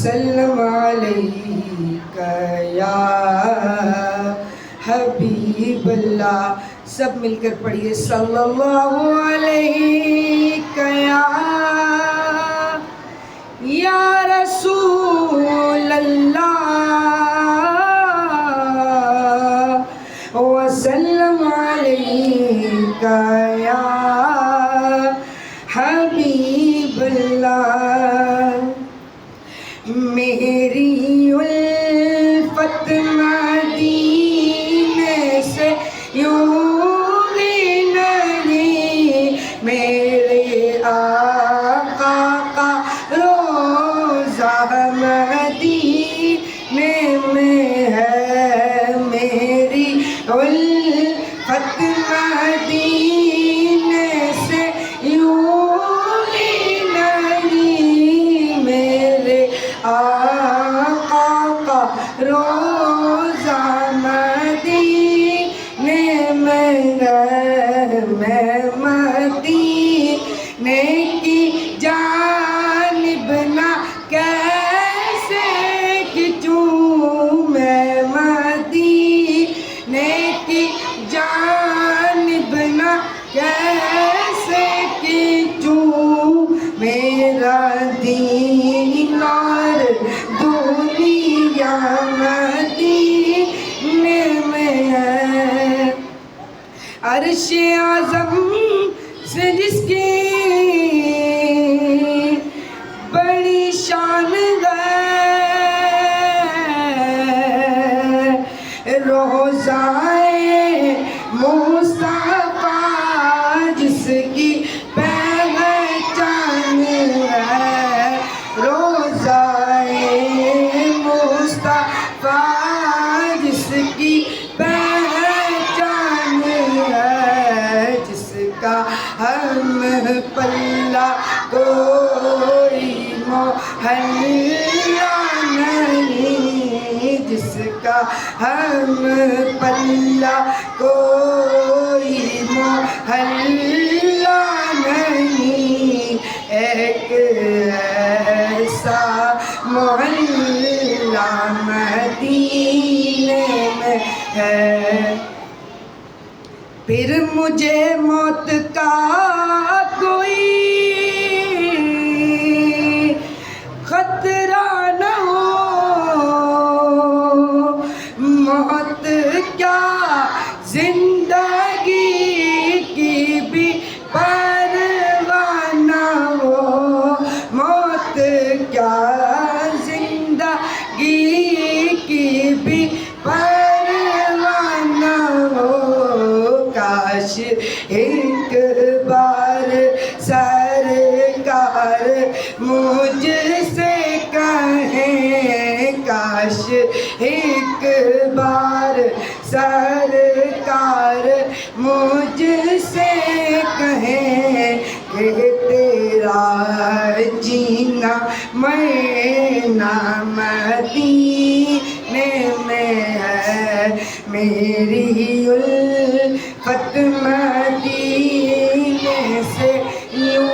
وسلم علیک یا حبیب اللہ. سب مل کر پڑھیے صلی اللہ علیک یا رسول اللہ وسلم علیک یا حبیب اللہ. میری الفت مدینے سے یوں ہی نہیں، میرے آقا کا روضہ مدینے میں ہے. میری الفت مدینے سے یوں ہی نہیں، میرے آقا کا روضہ مدینے میں ہے. میں مدینے کی جانب نہ کیسے کھنچوں، میں مدینے کی جانب نہ کیسے کھنچوں. میرا دین اور دنیا مدینے میں ہے. عرش اعظم سے جس کی بڑی شان ہے، روضہ مصطفیٰ جس کی پہچان ہے، روضہ مصطفیٰ جس کی پہچان ہے، جس کا ہم پلہ کوئی محلہ نہیں، جس کا ہم پلہ کوئی محلہ نہیں. ایک ایسا محلہ مدینے میں ہے. پھر مجھے موت کا کوئی خطرہ نہ ہو، موت کیا زندگی کی بھی پرواہ نہ ہو، موت کیا زندگی کی بھی پرواہ نہ ہو. کاش ایک بار سرکار مجھ سے کہیں، کاش ایک بار سرکار مجھ سے کہیں کہ تیرا جینا مرنا مدینے میں ہے. میری الفت مدینے سے یوں